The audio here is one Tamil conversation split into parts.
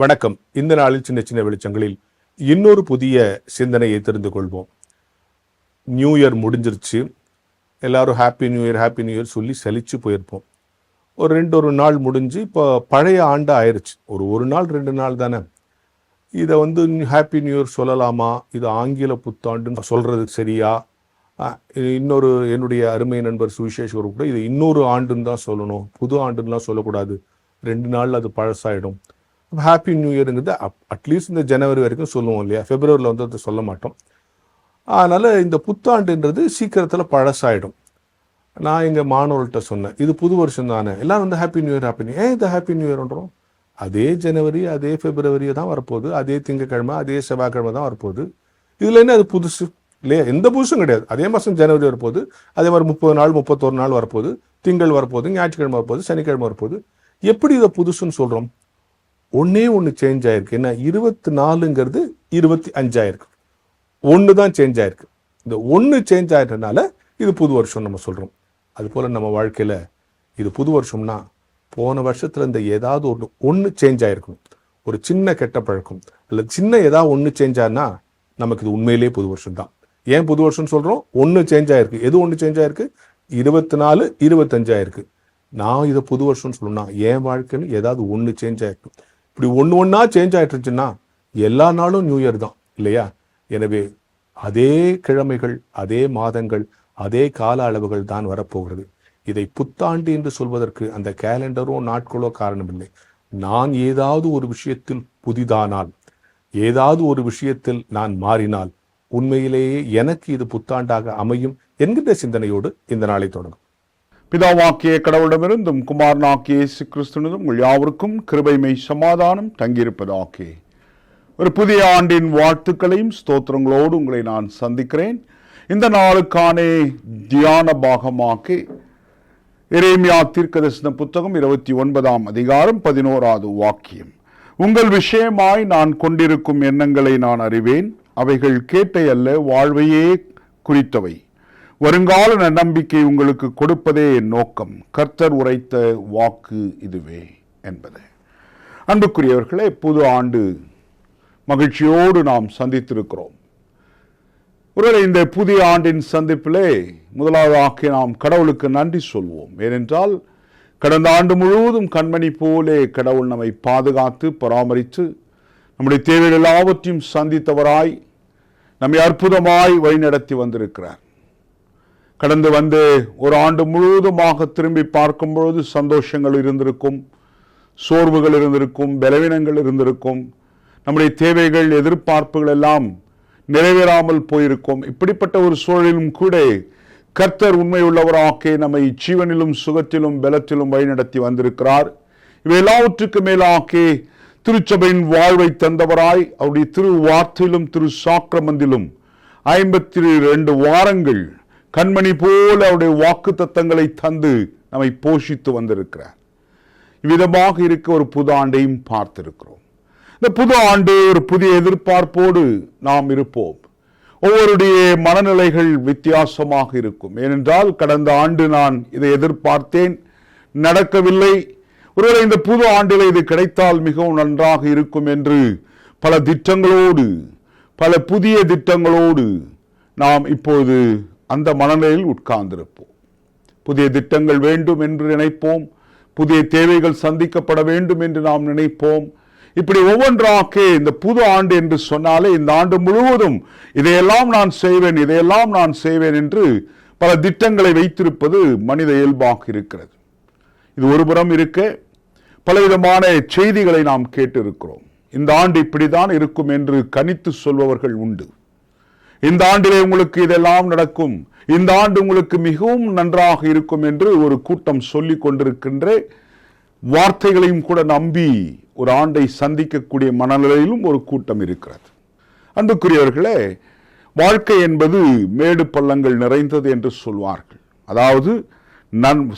வணக்கம். இந்த நாளில் சின்ன சின்ன வெளிச்சங்களில் இன்னொரு புதிய சிந்தனையை தெரிந்து கொள்வோம். நியூ இயர் முடிஞ்சிருச்சு. எல்லாரும் ஹாப்பி நியூ இயர் சொல்லி சலிச்சு போயிருப்போம். ஒரு நாள் முடிஞ்சு இப்போ பழைய ஆண்டு ஆயிடுச்சு. ஒரு நாள் 2 நாள் தானே. இதை ஹாப்பி நியூ இயர் சொல்லலாமா, இது ஆங்கில புத்தாண்டுன்னு சொல்றது சரியா? இன்னொரு என்னுடைய அருமை நண்பர் சுவிசேஷர் கூட இது இன்னொரு ஆண்டுன்னு தான் சொல்லணும், புது ஆண்டுலாம் சொல்லக்கூடாது, 2 நாள் அது பழசாயிடும். ஹாப்பி நியூ இயருங்கிறது அட்லீஸ்ட் இந்த ஜனவரி வரைக்கும் சொல்லுவோம் இல்லையா? பிப்ரவரியில் அதை சொல்ல மாட்டோம். அதனால் இந்த புத்தாண்டுன்றது சீக்கிரத்தில் பழசாயிடும். நான் எங்கள் மாணவர்கள்ட்ட சொன்னேன், இது புது வருஷம் தானே, எல்லாரும் ஹாப்பி நியூ இயர் ஏன் இந்த ஹாப்பி நியூ இயர்ன்றோம்? அதே ஜனவரி அதே பிப்ரவரி தான் வரப்போகுது, அதே திங்கக்கிழமை அதே செவ்வாய்க்கிழமை தான் வரப்போகுது. இதில் என்ன அது புதுசு இல்லையா? எந்த புதுசும் கிடையாது. அதே மாதம் ஜனவரி வரப்போகுது, அதே மாதிரி 30 நாள் 31 நாள் வரப்போகுது, திங்கள் வரப்போகுது, ஞாயிற்றுக்கிழமை வரப்போகுது, சனிக்கிழமை வரப்போகுது. எப்படி இதை புதுசுன்னு சொல்கிறோம்? ஒன்னே சேஞ்ச் ஆயிருக்கு. என்ன? 24ங்கிறது 25 ஆயிருக்கு. 1 தான் சேஞ்ச் ஆயிருக்கு. இந்த 1 சேஞ்ச் ஆயிட்டனால இது புது வருஷம் நம்ம சொல்றோம். அது போல நம்ம வாழ்க்கையில இது புது வருஷம்னா போன வருஷத்துல இந்த ஏதாவது ஒன்று சேஞ்ச் ஆயிருக்கும். ஒரு சின்ன கெட்ட பழக்கம் அல்லது சின்ன ஏதாவது ஒன்று சேஞ்ச் ஆனா நமக்கு இது உண்மையிலேயே புது வருஷம் தான். ஏன் புது வருஷம் சொல்றோம்? 1 சேஞ்ச் ஆயிருக்கு. எது 1 சேஞ்ச் ஆயிருக்கு? 24 25 ஆயிருக்கு. நான் இதை புது வருஷம்னு சொல்லணும்னா என் வாழ்க்கைன்னு ஏதாவது 1 சேஞ்ச் ஆயிருக்கு. இப்படி ஒன்னா சேஞ்ச் ஆயிட்டுருச்சுன்னா எல்லா நாளும் நியூ இயர் தான் இல்லையா? எனவே அதே கிழமைகள், அதே மாதங்கள், அதே கால அளவுகள் தான் வரப்போகிறது. இதை புத்தாண்டு என்று சொல்வதற்கு அந்த கேலண்டரோ நாட்களோ காரணமில்லை. நான் ஏதாவது ஒரு விஷயத்தில் புதிதானால், ஏதாவது ஒரு விஷயத்தில் நான் மாறினால் உண்மையிலேயே எனக்கு இது புத்தாண்டாக அமையும் என்கின்ற சிந்தனையோடு இந்த நாளை தொடங்கும். பிதாவாக்கிய கடவுளிடமிருந்தும் குமாரனாகிய இயேசு கிறிஸ்துவிடம் உங்கள் யாவருக்கும் கிருபைமை சமாதானம் தங்கியிருப்பதாக ஒரு புதிய ஆண்டின் வாழ்த்துக்களையும் ஸ்தோத்திரங்களோடு உங்களை நான் சந்திக்கிறேன். இந்த நாளுக்கான தியான பாகமாக எரேமியா தீர்க்கதரிசன புத்தகம் 29ஆம் அதிகாரம் 11வது வாக்கியம். உங்கள் விஷயமாய் நான் கொண்டிருக்கும் எண்ணங்களை நான் அறிவேன், அவைகள் கேட்டை அல்ல, வாழ்வையே குறித்தவை. வருங்கால நம்பிக்கை உங்களுக்கு கொடுப்பதே என் நோக்கம், கர்த்தர் உரைத்த வாக்கு இதுவே என்பது. அன்புக்குரியவர்களே, புது ஆண்டு மகிழ்ச்சியோடு நாம் சந்தித்திருக்கிறோம். ஒருவேளை இந்த புதிய ஆண்டின் சந்திப்பிலே முதலாவதாக நாம் கடவுளுக்கு நன்றி சொல்வோம். ஏனென்றால் கடந்த ஆண்டு முழுவதும் கண்மணி போலே கடவுள் நம்மை பாதுகாத்து பராமரித்து நம்முடைய தேவைகள் எல்லாவற்றையும் சந்தித்தவராய் நம்மை அற்புதமாய் வழிநடத்தி வந்திருக்கிறார். கடந்து வந்து ஒரு ஆண்டு முழுவதுமாக திரும்பி பார்க்கும் பொழுது சந்தோஷங்கள் இருந்திருக்கும், சோர்வுகள் இருந்திருக்கும், பலவீனங்கள் இருந்திருக்கும், நம்முடைய தேவைகள் எதிர்பார்ப்புகள் எல்லாம் நிறைவேறாமல் போயிருக்கும். இப்படிப்பட்ட ஒரு சூழலிலும் கூட கர்த்தர் உண்மை உள்ளவராக நம்மை ஜீவனிலும் சுகத்திலும் பலத்திலும் வழிநடத்தி வந்திருக்கிறார். இவை எல்லாவற்றுக்கு மேலாக திருச்சபையின் வாழ்வை தந்தவராய் அவருடைய திரு வார்த்தையிலும் திரு சாக்கிரமந்திலும் 52 வாரங்கள் கண்மணி போல அவருடைய வாக்கு தத்தங்களை தந்து நம்மை போஷித்து வந்திருக்கிறார். இவ்விதமாக இருக்க ஒரு புது ஆண்டையும் பார்த்திருக்கிறோம். இந்த புது ஆண்டு ஒரு புதிய எதிர்பார்ப்போடு நாம் இருப்போம். ஒவ்வொருடைய மனநிலைகள் வித்தியாசமாக இருக்கும். ஏனென்றால் கடந்த ஆண்டு நான் இதை எதிர்பார்த்தேன், நடக்கவில்லை. ஒருவேளை இந்த புது ஆண்டில் இது கிடைத்தால் மிகவும் நன்றாக இருக்கும் என்று பல திட்டங்களோடு, பல புதிய திட்டங்களோடு நாம் இப்போது அந்த மனநிலையில் உட்கார்ந்திருப்போம். புதிய திட்டங்கள் வேண்டும் என்று நினைப்போம், புதிய தேவைகள் சந்திக்கப்பட வேண்டும் என்று நாம் நினைப்போம். இப்படி ஒவ்வொன்றாக இந்த புது ஆண்டு என்று சொன்னாலே இந்த ஆண்டு முழுவதும் இதையெல்லாம் நான் செய்வேன், இதையெல்லாம் நான் செய்வேன் என்று பல திட்டங்களை வைத்திருப்பது மனித இயல்பாக இருக்கிறது. இது ஒருபுறம் இருக்க பலவிதமான செய்திகளை நாம் கேட்டிருக்கிறோம். இந்த ஆண்டு இப்படிதான் இருக்கும் என்று கணித்து சொல்பவர்கள் உண்டு. இந்த ஆண்டிலே உங்களுக்கு இதெல்லாம் நடக்கும், இந்த ஆண்டு உங்களுக்கு மிகவும் நன்றாக இருக்கும் என்று ஒரு கூட்டம் சொல்லிக் கொண்டிருக்கின்ற வார்த்தைகளையும் கூட நம்பி ஒரு ஆண்டை சந்திக்கக்கூடிய மனநிலையிலும் ஒரு கூட்டம் இருக்கிறது. அன்புக்குரியவர்களே, வாழ்க்கை என்பது மேடு பள்ளங்கள் நிறைந்தது என்று சொல்வார்கள். அதாவது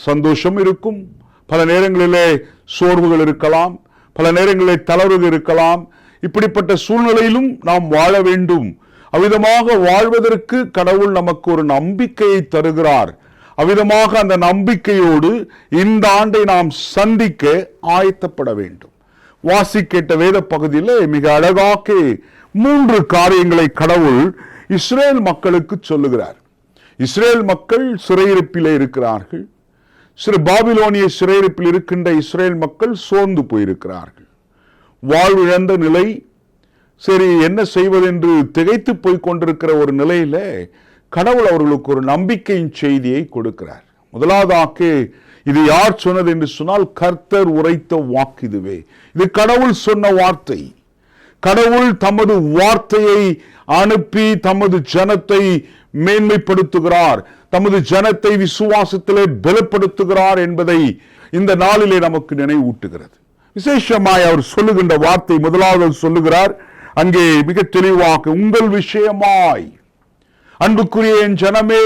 சந்தோஷம் இருக்கும், பல நேரங்களிலே சோர்வுகள் இருக்கலாம், பல நேரங்களிலே தளர்வுகள் இருக்கலாம். இப்படிப்பட்ட சூழ்நிலையிலும் நாம் வாழ வேண்டும். அவ்விதமாக வாழ்வதற்கு கடவுள் நமக்கு ஒரு நம்பிக்கையை தருகிறார். அவ்விதமாக அந்த நம்பிக்கையோடு இந்த ஆண்டை நாம் சந்திக்க ஆயத்தப்பட வேண்டும். வாசிக்கேட்ட வேத பகுதியிலே மிக அழகாக 3 காரியங்களை கடவுள் இஸ்ரேல் மக்களுக்கு சொல்லுகிறார். இஸ்ரேல் மக்கள் சிறையிருப்பிலே இருக்கிறார்கள். பாபிலோனிய சிறையிருப்பில் இருக்கின்ற இஸ்ரேல் மக்கள் சோர்ந்து போயிருக்கிறார்கள். வாழ்விழந்த நிலை, சரி என்ன செய்வதென்று திகைத்து போய் கொண்டிருக்கிற ஒரு நிலையில கடவுள் அவர்களுக்கு ஒரு நம்பிக்கையின் செய்தியை கொடுக்கிறார். முதலாவதாக இது யார் சொன்னது என்று சொன்னால், கர்த்தர் உரைத்த வாக்கு இதுவே. இது கடவுள் சொன்ன வார்த்தை. கடவுள் தமது வார்த்தையை அனுப்பி தமது ஜனத்தை மேன்மைப்படுத்துகிறார், தமது ஜனத்தை விசுவாசத்திலே பலப்படுத்துகிறார் என்பதை இந்த நாளிலே நமக்கு நினைவூட்டுகிறது. விசேஷமாய் அவர் சொல்லுகின்ற வார்த்தை, முதலாவது சொல்லுகிறார் அங்கே மிக தெளிவாக, உங்கள் விஷயமாய் அன்புக்குரிய என் ஜனமே,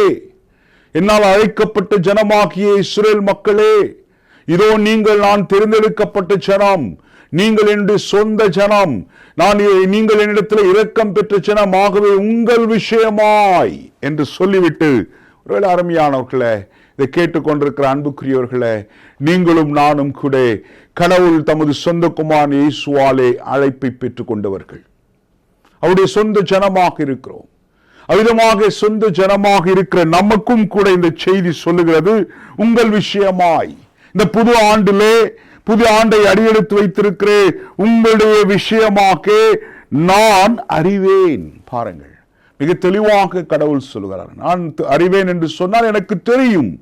என்னால் அழைக்கப்பட்ட ஜனமாகிய இஸ்ரேல் மக்களே, இதோ நீங்கள் நான் தேர்ந்தெடுக்கப்பட்ட ஜனம், நீங்கள் என்னுடைய சொந்த ஜனம், நீங்கள் என்னிடத்தில் இரக்கம் பெற்ற ஜனம், ஆகவே உங்கள் விஷயமாய் என்று சொல்லிவிட்டு, ஒருவேளை அருமையானவர்களே, இதை கேட்டுக்கொண்டிருக்கிற அன்புக்குரியவர்களே, நீங்களும் நானும் கூட கடவுள் தமது சொந்த குமாரன் இயேசுவாலே அழைப்பை பெற்றுக் கொண்டவர்கள், அவருடைய சொந்த ஜனமாக இருக்கிறோம். அவ்விதமாக சொந்த ஜனமாக இருக்கிற நமக்கும் கூட இந்த செய்தி சொல்லுகிறது, உங்கள் விஷயமாய் இந்த புது ஆண்டிலே, புது ஆண்டை அடியெடுத்து வைத்திருக்கிறேன், உங்களுடைய விஷயமாக நான் அறிவேன். பாருங்கள், மிக தெளிவாக கடவுள் சொல்லுகிறார். நான் அறிவேன் என்று சொன்னால் எனக்கு தெரியும்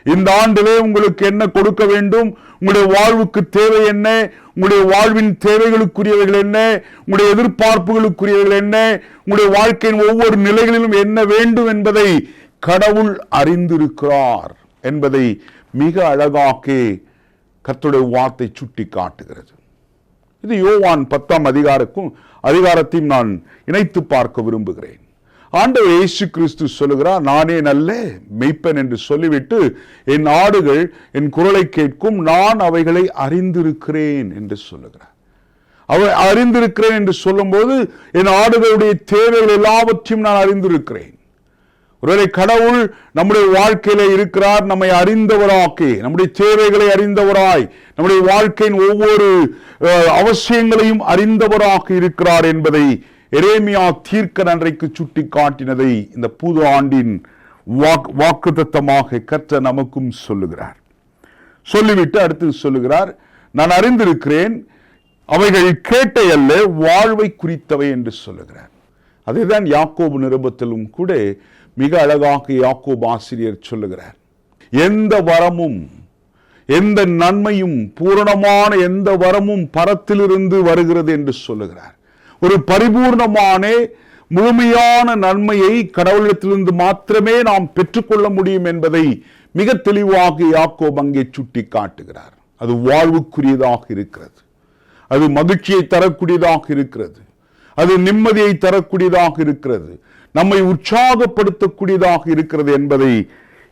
இந்த ஆண்டிலே உங்களுக்கு என்ன கொடுக்க வேண்டும், உங்களுடைய வாழ்வுக்கு தேவை என்ன, உங்களுடைய வாழ்வின் தேவைகளுக்குரியவைகள் என்ன, உங்களுடைய எதிர்பார்ப்புகளுக்குரியவைகள் என்ன, உங்களுடைய வாழ்க்கையின் ஒவ்வொரு நிலைகளிலும் என்ன வேண்டும் என்பதை கடவுள் அறிந்திருக்கிறார் என்பதை மிக அழகாக கர்த்தருடைய வார்த்தை சுட்டி காட்டுகிறது. இது யோவான் 10ஆம் அதிகாரத்தையும் நான் இணைத்து பார்க்க விரும்புகிறேன். ஆண்டவர் இயேசு கிறிஸ்து சொல்லுகிறார், நானே நல்ல மெய்ப்பன் என்று சொல்லிவிட்டு, என் ஆடுகள் என் குரலை கேட்கும், நான் அவைகளை அறிந்திருக்கிறேன் என்று சொல்லுகிறார். அறிந்திருக்கிறேன் என்று சொல்லும் போது என் ஆடுகளுடைய தேவைகள் எல்லாவற்றையும் நான் அறிந்திருக்கிறேன். ஒருவேளை கடவுள் நம்முடைய வாழ்க்கையில இருக்கிறார், நம்மை அறிந்தவராக்கி, நம்முடைய தேவைகளை அறிந்தவராய், நம்முடைய வாழ்க்கையின் ஒவ்வொரு அவசியங்களையும் அறிந்தவராக இருக்கிறார் என்பதை எரேமியா தீர்க்க அன்றைக்கு சுட்டி காட்டினதை இந்த புது ஆண்டின் வாக்குத்தத்தமாக கர்த்தர் நமக்கும் சொல்லுகிறார். சொல்லிவிட்டு அடுத்து சொல்லுகிறார், நான் அறிந்திருக்கிறேன், அவைகள் கேட்டை அல்ல வாழ்வை குறித்தவை என்று சொல்லுகிறார். அதேதான் யாக்கோபு நிருபத்திலும் கூட மிக அழகாக யாக்கோபு ஆசிரியர் சொல்லுகிறார், எந்த வரமும் எந்த நன்மையும் பூரணமான எந்த வரமும் பரத்திலிருந்து வருகிறது என்று சொல்லுகிறார். ஒரு பரிபூர்ணமான முழுமையான நன்மையை கடவுளிடத்திலிருந்து மாத்திரமே நாம் பெற்றுக்கொள்ள முடியும் என்பதை மிக தெளிவாக யாக்கோபு அங்கே சுட்டி காட்டுகிறார். அது வாழ்வுக்குரியதாக இருக்கிறது, அது மகிழ்ச்சியை தரக்கூடியதாக இருக்கிறது, அது நிம்மதியை தரக்கூடியதாக இருக்கிறது, நம்மை உற்சாகப்படுத்தக்கூடியதாக இருக்கிறது என்பதை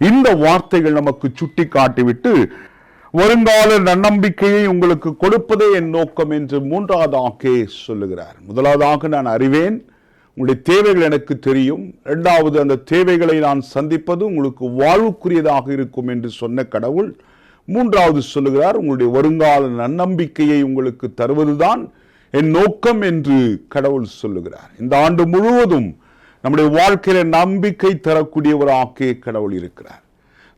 இந்த வார்த்தைகள் நமக்கு சுட்டி காட்டிவிட்டு, வருங்கால நன்னம்பிக்கையை உங்களுக்கு கொடுப்பதே என் நோக்கம் என்று 3வதாக சொல்லுகிறார். முதலாவதாக நான் அறிவேன், உங்களுடைய தேவைகள் எனக்கு தெரியும். 2வது, அந்த தேவைகளை நான் சந்திப்பது உங்களுக்கு வாழ்வுக்குரியதாக இருக்கும் என்று சொன்ன கடவுள் 3வது சொல்லுகிறார், உங்களுடைய வருங்கால நன்னம்பிக்கையை உங்களுக்கு தருவதுதான் என் நோக்கம் என்று கடவுள் சொல்லுகிறார். இந்த ஆண்டு முழுவதும் நம்முடைய வாழ்க்கையில நம்பிக்கை தரக்கூடியவராக கடவுள் இருக்கிறார்.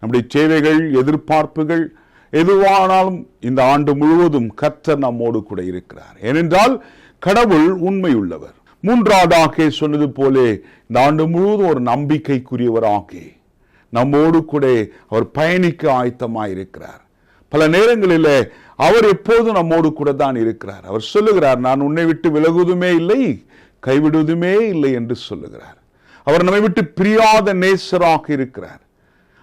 நம்முடைய தேவைகள், எதிர்பார்ப்புகள் எதுவானாலும் இந்த ஆண்டு முழுவதும் கர்த்தர் நம்மோடு கூட இருக்கிறார். ஏனென்றால் கடவுள் உண்மை உள்ளவர். 3வதாக சொன்னது போல இந்த ஆண்டு முழுவதும் ஒரு நம்பிக்கைக்குரியவராக நம்மோடு கூட அவர் பயணிக்க ஆயத்தமாயிருக்கிறார். பல நேரங்களில் அவர் எப்போதும் நம்மோடு கூட தான் இருக்கிறார். அவர் சொல்லுகிறார், நான் உன்னை விட்டு விலகுவதுமே இல்லை, கைவிடுவதுமே இல்லை என்று சொல்லுகிறார். அவர் நம்மை விட்டு பிரியாத நேசராக இருக்கிறார்.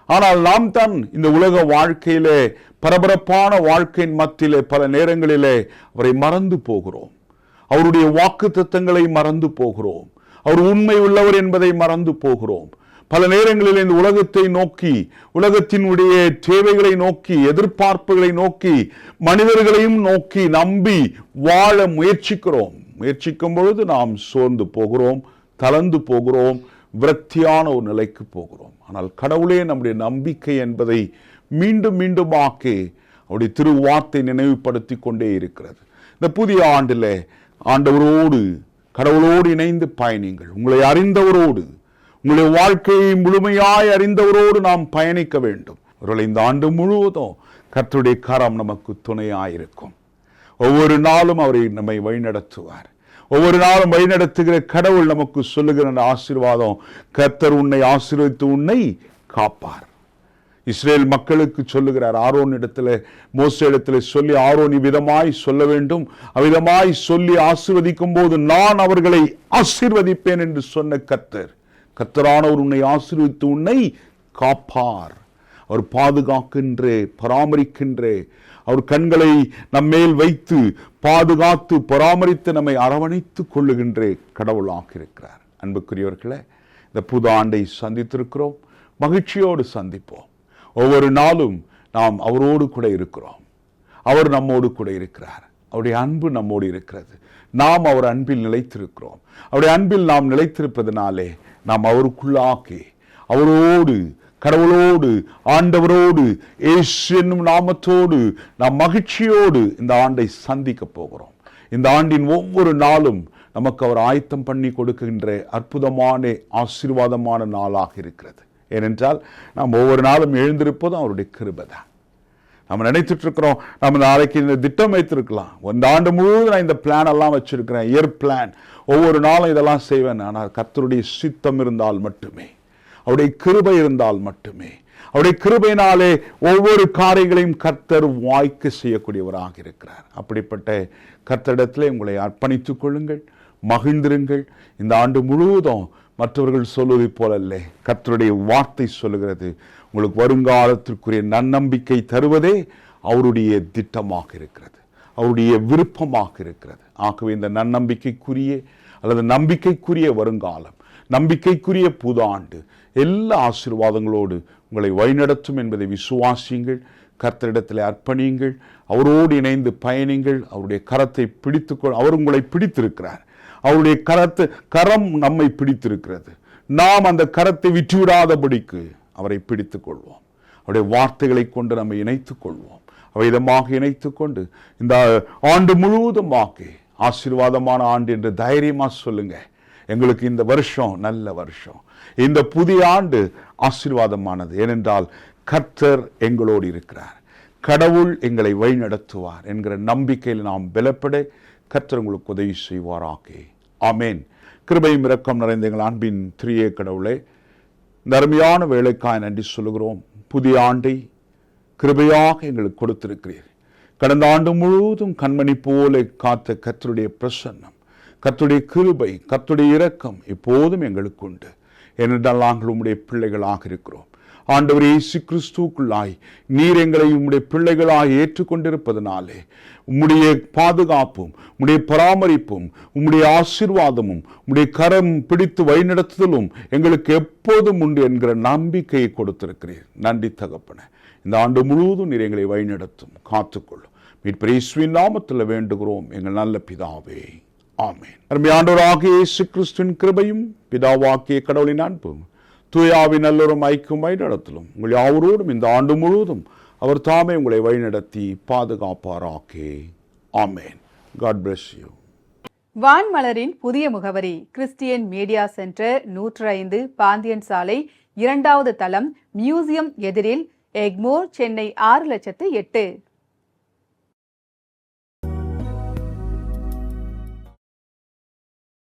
ஆனால் நாம் தான் இந்த உலக வாழ்க்கையிலே, பரபரப்பான வாழ்க்கையின் மத்தியிலே பல நேரங்களிலே அவரை மறந்து போகிறோம். அவருடைய வாக்குத்தத்தங்களை மறந்து போகிறோம். அவர் உண்மை உள்ளவர் என்பதை மறந்து போகிறோம். பல நேரங்களில் இந்த உலகத்தை நோக்கி, உலகத்தினுடைய தேவைகளை நோக்கி, எதிர்பார்ப்புகளை நோக்கி, மனிதர்களையும் நோக்கி நம்பி வாழ முயற்சிக்கும் பொழுது நாம் சோர்ந்து போகிறோம், தளர்ந்து போகிறோம், விரக்தியான ஒரு நிலைக்கு போகிறோம். ஆனால் கடவுளே நம்முடைய நம்பிக்கை என்பதை மீண்டும் மீண்டும் அவருடைய திருவார்த்தை நினைவுபடுத்தி கொண்டே இருக்கிறது. இந்த புதிய ஆண்டிலே ஆண்டவரோடு கடவுளோடு இணைந்து பயணிங்கள். உங்களை அறிந்தவரோடு, உங்களுடைய வாழ்க்கையை முழுமையாய் அறிந்தவரோடு நாம் பயணிக்க வேண்டும். அவர்கள் இந்த ஆண்டு முழுவதும் கர்த்தருடைய கரம் நமக்கு துணையாயிருக்கும். ஒவ்வொரு நாளும் அவரை நம்மை வழிநடத்துவார். ஒவ்வொரு நாளும் வழிநடத்துகிற கடவுள் நமக்கு சொல்லுகிற ஆசீர்வாதம், கர்த்தர் உன்னை ஆசீர்வதித்து உன்னை காப்பார். இஸ்ரேல் மக்களுக்கு சொல்லுகிறார், ஆரோன் இடத்துல, மோசே இடத்துல சொல்லி, ஆரோன் இவ்விதமாய் சொல்ல வேண்டும், அவ்விதமாய் சொல்லி ஆசீர்வதிக்கும் போது நான் அவர்களை ஆசீர்வதிப்பேன் என்று சொன்ன கர்த்தரானவர் உன்னை ஆசீர்வதித்து உன்னை காப்பார். அவர் பாதுகாக்கின்றே, பராமரிக்கின்றே, அவர் கண்களை நம்மேல் வைத்து பாதுகாத்து பராமரித்து நம்மை அரவணைத்துக் கொள்ளுகின்றே கடவுளாக இருக்கிறார். அன்புக்குரியவர்களே, இந்த புது ஆண்டை சந்தித்திருக்கிறோம். மகிழ்ச்சியோடு சந்திப்போம். ஒவ்வொரு நாளும் நாம் அவரோடு கூட இருக்கிறோம். அவர் நம்மோடு கூட இருக்கிறார். அவருடைய அன்பு நம்மோடு இருக்கிறது. நாம் அவர் அன்பில் நிலைத்திருக்கிறோம். அவருடைய அன்பில் நாம் நிலைத்திருப்பதனாலே நாம் அவருக்குள்ளாக்கி அவரோடு, கடவுளோடு, ஆண்டவரோடு, இயேசு என்னும் நாமத்தோடு நாம் மகிழ்ச்சியோடு இந்த ஆண்டை சந்திக்க போகிறோம். இந்த ஆண்டின் ஒவ்வொரு நாளும் நமக்கு அவர் ஆயத்தம் பண்ணி கொடுக்கின்ற அற்புதமான ஆசீர்வாதமான நாளாக இருக்கிறது. ஏனென்றால் நாம் ஒவ்வொரு நாளும் எழுந்திருப்பதும் அவருடைய கிருபை தான். நம்ம நினைத்துட்டு இருக்கிறோம், நம்ம நாளைக்கு இந்த திட்டம் வைத்திருக்கலாம், இந்த ஆண்டு முழுவதும் நான் இந்த பிளான் எல்லாம் வச்சிருக்கிறேன், இயர் பிளான், ஒவ்வொரு நாளும் இதெல்லாம் செய்வேன். ஆனால் கர்த்தருடைய சித்தம் இருந்தால் மட்டுமே, அவருடைய கிருபை இருந்தால் மட்டுமே, அவருடைய கிருபையினாலே ஒவ்வொரு காரியங்களையும் கர்த்தர் வாய்க்க செய்யக்கூடியவராக இருக்கிறார். அப்படிப்பட்ட கர்த்தரிடத்திலே உங்களை அர்ப்பணித்துக் கொள்ளுங்கள், மகிழ்ந்திருங்கள். இந்த ஆண்டு முழுவதும் மற்றவர்கள் சொல்வதை போலல்ல, கர்த்தருடைய வார்த்தை சொல்லுகிறது, உங்களுக்கு வருங்காலத்திற்குரிய நன்னம்பிக்கை தருவதே அவருடைய திட்டமாக இருக்கிறது, அவருடைய விருப்பமாக இருக்கிறது. ஆகவே இந்த நன்னம்பிக்கைக்குரிய அல்லது நம்பிக்கைக்குரிய வருங்காலம், நம்பிக்கைக்குரிய புது ஆண்டு எல்லா ஆசீர்வாதங்களோடு உங்களை வழிநடத்தும் என்பதை விசுவாசியுங்கள். கர்த்தரிடத்தில் அர்ப்பணியுங்கள், அவரோடு இணைந்து பயணிங்கள். அவருடைய கரத்தை பிடித்துக்கொள். அவர் உங்களை பிடித்திருக்கிறார். அவருடைய கரம் நம்மை பிடித்திருக்கிறது. நாம் அந்த கரத்தை விட்டுவிடாதபடிக்கு அவரை பிடித்துக் கொள்வோம். அவருடைய வார்த்தைகளை கொண்டு நம்மை இணைத்துக் கொள்வோம். அவ்விதமாக இணைத்துக் கொண்டு இந்த ஆண்டு முழுவதுமாக்கி ஆசீர்வாதமான ஆண்டு என்று தைரியமா சொல்லுங்க. எங்களுக்கு இந்த வருஷம் நல்ல வருஷம், இந்த புதிய ஆண்டு ஆசீர்வாதமானது. ஏனென்றால் கர்த்தர் எங்களோடு இருக்கிறார், கடவுள் எங்களை வழிநடத்துவார் என்கிற நம்பிக்கையில் நாம் பலப்பட கர்த்தர் உங்களுக்கு உதவி செய்வாராக. ஆமேன். கிருபையும் இரக்கம் நிறைந்த எங்கள் அன்பின் திரியே கடவுளே, இந்த அருமையான வேலைக்காய் நன்றி சொல்லுகிறோம். புதிய ஆண்டை கிருபையாக எங்களுக்கு கொடுத்திருக்கிறீர். கடந்த ஆண்டு முழுவதும் கண்மணி போல காத்த கர்த்தருடைய பிரசன்னம், கர்த்தருடைய கிருபை, கர்த்தருடைய இரக்கம் எப்போதும் எங்களுக்கு உண்டு. ஏனென்றால் நாங்கள் உம்முடைய பிள்ளைகளாக இருக்கிறோம். ஆண்டவர் இயேசு கிறிஸ்துவுக்குள்ளாய் நீர் எங்களை உம்முடைய பிள்ளைகளாக ஏற்றுக்கொண்டிருப்பதனாலே உம்முடைய பாதுகாப்பும், உம்முடைய பராமரிப்பும், உம்முடைய ஆசீர்வாதமும், உம்முடைய கரம் பிடித்து வழிநடத்துதலும் எங்களுக்கு எப்போதும் உண்டு என்கிற நம்பிக்கையை கொடுத்திருக்கிறீர். நன்றி தகப்பனே. இந்த ஆண்டு முழுவதும் நீர் எங்களை வழிநடத்தும், காத்துக்கொள்ளும். மீட்பர் இயேசுவின் நாமத்தில் வேண்டுகிறோம் எங்கள் நல்ல பிதாவே. ஆமென். அருமையாண்டவராகிய இயேசு கிறிஸ்துவின் கிருபையும் பிதாவாகிய கடவுளின் அன்பும் தூயாவின் நல்லொரும் ஐக்கியம் வழிநடத்தலும் உங்கள் யாவரோடும் இந்த ஆண்டு முழுவதும் அவர் தாமே உங்களை வழிநடத்தி பாதுகாப்பாராக. ஆமென். God bless you. வான்மலரின் புதிய முகவரி கிறிஸ்டியன் மீடியா சென்டர், 105 பாந்தியன் சாலை, 2வது தளம், மியூசியம் எதிரில், எக்மோர், சென்னை 6,08,000.